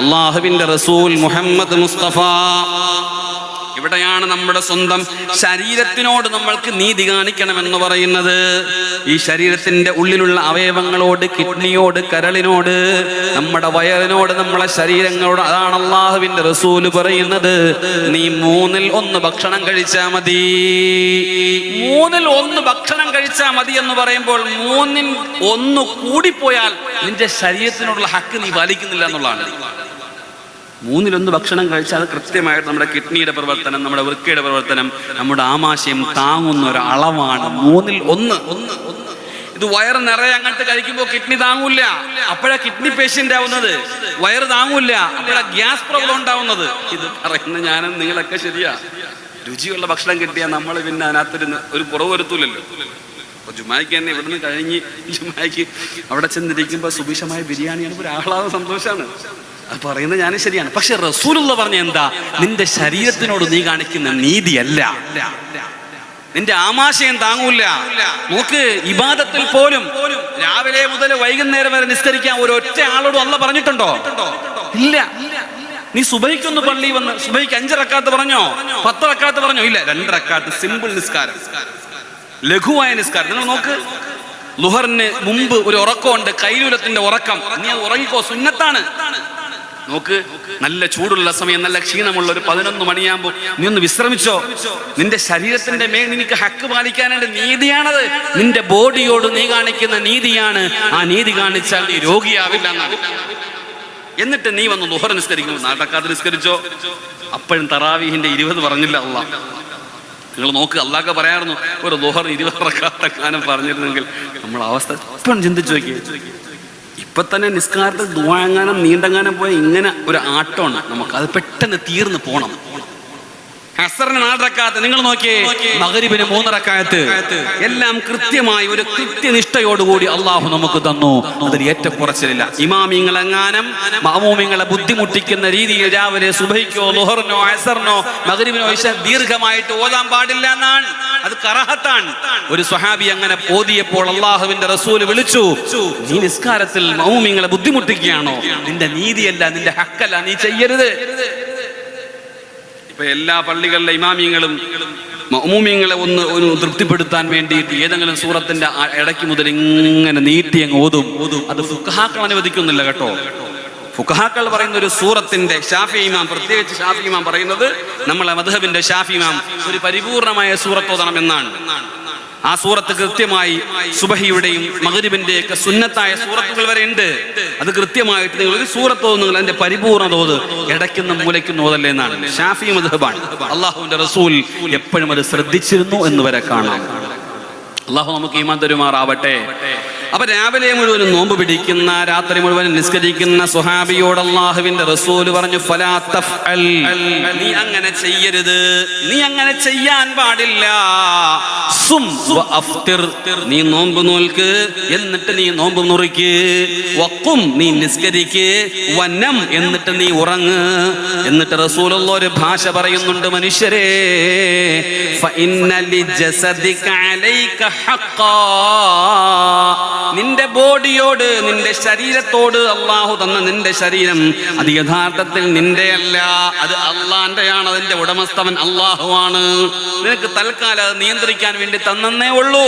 അല്ലാഹുവിന്റെ റസൂൽ മുഹമ്മദ് മുസ്തഫ. ഇവിടെയാണ് നമ്മുടെ സ്വന്തം ശരീരത്തിനോട് നമ്മൾക്ക് നീതി കാണിക്കണമെന്ന് പറയുന്നത്. ഈ ശരീരത്തിന്റെ ഉള്ളിലുള്ള അവയവങ്ങളോട്, കിഡ്നിയോട്, കരളിനോട്, നമ്മുടെ വയറിനോട്, നമ്മളെ ശരീരങ്ങളോട്. അതാണ് അല്ലാഹുവിന്റെ റസൂല് പറയുന്നത്, നീ 1/3 ഭക്ഷണം കഴിച്ചാൽ മതി. 1/3 ഭക്ഷണം കഴിച്ചാൽ മതി എന്ന് പറയുമ്പോൾ 1/3 കൂടിപ്പോയാൽ നിന്റെ ശരീരത്തിനോടുള്ള ഹക്ക് നീ പാലിക്കുന്നില്ല എന്നുള്ളതാണ്. 1/3 ഭക്ഷണം കഴിച്ചാൽ കൃത്യമായിട്ട് നമ്മുടെ കിഡ്നിയുടെ പ്രവർത്തനം, നമ്മുടെ വൃക്കയുടെ പ്രവർത്തനം, നമ്മുടെ ആമാശയം താങ്ങുന്ന ഒരു അളവാണ് 1/3. ഇത് വയറ് നിറയെ അങ്ങോട്ട് കഴിക്കുമ്പോൾ കിഡ്നി താങ്ങൂല, അപ്പോഴാ കിഡ്നി പേഷ്യന്റ് ആവുന്നത്. വയറ് താങ്ങൂല, അപ്പോഴാ ഗ്യാസ് പ്രോബ്ലം ഉണ്ടാവുന്നത്. ഇത് പറയുന്ന ഞാനും നിങ്ങളൊക്കെ ശരിയാ. രുചിയുള്ള ഭക്ഷണം കിട്ടിയാൽ നമ്മൾ പിന്നെ അതിനകത്തൊരു കുറവ് വരുത്തൂലല്ലോ. അപ്പൊ ജുമായ്ക്ക് തന്നെ ഇവിടുന്ന് കഴിഞ്ഞ് ജുമായ്ക്ക് അവിടെ ചെന്നിരിക്കുമ്പോൾ സുഭിക്ഷമായ ബിരിയാണിയാണ്, ഒരു ആഹ്ലാദ സന്തോഷമാണ്. അത് പറയുന്നത് ഞാൻ ശരിയാണ്. പക്ഷെ റസൂലുള്ള പറഞ്ഞ എന്താ? നിന്റെ ശരീരത്തിനോട് നീ കാണിക്കുന്ന നീതിയല്ല, നിന്റെ ആമാശയം താങ്ങൂല. നോക്ക്, ഇബാദത്തിൽ പോലും രാവിലെ മുതൽ വൈകുന്നേരം വരെ നിസ്കരിക്കാൻ ഒരൊറ്റ ആളോട് അല്ലാഹ് പറഞ്ഞിട്ടുണ്ടോ? ഇല്ല. നീ സുബഹിക്കൊന്ന് പള്ളി വന്ന് സുബഹിക്ക് 5 റക്അത്ത് പറഞ്ഞോ, 10 റക്അത്ത് പറഞ്ഞോ? ഇല്ല, 2 റക്അത്ത് സിമ്പിൾ നിസ്കാരം, ലഘുവായ നിസ്കാരം. നിങ്ങൾ നോക്ക്, ളുഹറിന് മുമ്പ് ഒരു ഉറക്കമുണ്ട്, കൈലൂലത്തിന്റെ ഉറക്കം. നീ അത് ഉറങ്ങിക്കോ, സുന്നത്താണ്. നോക്ക്, നല്ല ചൂടുള്ള സമയം, നല്ല ക്ഷീണമുള്ള ഒരു 11 മണിയാകുമ്പോൾ നീ ഒന്ന് വിശ്രമിച്ചോ. നിന്റെ ശരീരത്തിന്റെ മേൽ നിനക്ക് ഹക്ക് പാലിക്കാനുള്ള നീതിയാണത്. നിന്റെ ബോഡിയോട് നീ കാണിക്കുന്ന നീതിയാണ്. ആ നീതി കാണിച്ചാൽ നീ രോഗിയാവില്ല എന്നാണ്. എന്നിട്ട് നീ വന്ന് ളുഹർ നിസ്കരിക്കുമ്പോൾ 4 റക്അത്ത് നിസ്കരിച്ചോ. അപ്പോഴും തറാവീഹിന്റെ 20 പറഞ്ഞില്ല അല്ലാഹ്. നിങ്ങൾ നോക്ക്, അല്ലാഹ് പറയാറുന്നു ഒരു ളുഹർ 20 റക്അത്ത് പറഞ്ഞിരുന്നെങ്കിൽ നമ്മൾ അവസ്ഥ ഇപ്പം ചിന്തിച്ചു നോക്കിയേ. ഇപ്പൊ തന്നെ നിസ്കാരത്തിൽ ദുആങ്ങാനും നീണ്ടങ്ങാനും പോയ ഇങ്ങനെ ഒരു ആട്ടമാണ് നമുക്ക്. അത് പെട്ടെന്ന് തീർന്നു പോണം. അസ്റിന് 4 റക്അത്ത്, നിങ്ങൾ നോക്കിയേ, മഗ്രിബിന് 3 റക്അത്ത്, എല്ലാം കൃത്യമായി ഒരു കൃത്യനിഷ്ഠയോടുകൂടി അള്ളാഹു നമുക്ക് തന്നു. അതിൽ ഏറ്റക്കുറച്ചിലില്ല. ഇമാമിങ്ങളെങ്ങാനും മഅമൂമിങ്ങളെ ബുദ്ധിമുട്ടിക്കുന്ന രീതിയിൽ രാവിലെ സുബഹിക്കോ ളുഹറിനോ അസ്റിനോ മഗ്രിബിനോ ഇശ ദീർഘമായിട്ട് ഓതാൻ പാടില്ല എന്നാണ്. അത് കറാഹത്താണ്. ഒരു സ്വഹാബി അങ്ങനെ ഓതിയപ്പോൾ അള്ളാഹുവിന്റെ റസൂൽ വിളിച്ചു, നീ നിസ്കാരത്തിൽ മഅമൂമിങ്ങളെ ബുദ്ധിമുട്ടിക്കുകയാണോ? നിന്റെ നീതിയല്ല, നിന്റെ ഹക്കല്ല, നീ ചെയ്യരുത്. എല്ലാ പള്ളികളിലെ ഇമാമിയങ്ങളും മഅമൂമിങ്ങളെ ഒന്ന് തൃപ്തിപ്പെടുത്താൻ വേണ്ടിയിട്ട് ഏതെങ്കിലും സൂറത്തിന്റെ ഇടയ്ക്ക് മുതൽ ഇങ്ങനെ നീട്ടി അങ്ങ് ഓതും. അത് ഫുഖഹാക്കൾ അനുവദിക്കുന്നില്ല കേട്ടോ. ഫുഖഹാക്കൾ പറയുന്ന ഒരു സൂറത്തിന്റെ, ഷാഫി ഇമാം, പ്രത്യേകിച്ച് ഷാഫി ഇമാം പറയുന്നത്, നമ്മളെ മദ്ഹബിന്റെ ഷാഫി ഇമാം ഒരു പരിപൂർണമായ സൂറത്ത് ഓതണം എന്നാണ്. ആ സൂറത്ത് കൃത്യമായി സുബഹിയുടെയും മഗ്രിബിന്റെയൊക്കെ സുന്നത്തായ സൂറത്തുകൾ വരെ ഉണ്ട്. അത് കൃത്യമായിട്ട് നിങ്ങൾ ഒരു സൂറത്ത് ഓതുന്നെങ്കിൽ അതിന്റെ പരിപൂർണ്ണ തോത് ഇടയ്ക്കുന്ന മൂലയ്ക്കുന്ന ഓതല്ലേ എന്നാണ് ഷാഫി മദ്ഹബാണ്. അള്ളാഹുവിന്റെ റസൂൽ എപ്പോഴും അത് ശ്രദ്ധിച്ചിരുന്നു എന്ന് വരെ കാണാം. അള്ളാഹു നമുക്ക് ഈമാൻ തരുമാറാവട്ടെ. അപ്പൊ രാവിലെ മുഴുവനും നോമ്പ് പിടിക്കുന്ന, രാത്രി മുഴുവനും നിസ്കരിക്കുന്ന സ്വഹാബിയോട് അല്ലാഹുവിന്റെ റസൂല് പറഞ്ഞു, ഫലാ തഫ്അൽ, നീ അങ്ങനെ ചെയ്യരുത്, നീ അങ്ങനെ ചെയ്യാൻ പാടില്ല. സും വ അഫ്തിർ, നീ നോമ്പ് നോൽക്ക്, എന്നിട്ട് നീ നോമ്പ് മുറിക്ക്. വഖും, നീ നിസ്കരിക്ക്. വനം, എന്നിട്ട് നീ ഉറങ്ങ്. എന്നിട്ട് റസൂലുള്ള ഒരു ഭാഷ പറയുന്നുണ്ട്, മനുഷ്യരെ, ഫഇന്ന ലിജസദിക അലൈക ഹഖ്ഖാ, നിന്റെ ബോഡിയോട്, നിന്റെ ശരീരത്തോട് അള്ളാഹു തന്ന നിന്റെ ശരീരം അത് യഥാർത്ഥത്തിൽ നിന്റെ അല്ല, അത് അള്ളാന്റെയാണ്. അതിന്റെ ഉടമസ്ഥവൻ അള്ളാഹു ആണ്. നിനക്ക് തൽക്കാലം അത് നിയന്ത്രിക്കാൻ വേണ്ടി തന്നേ ഉള്ളൂ.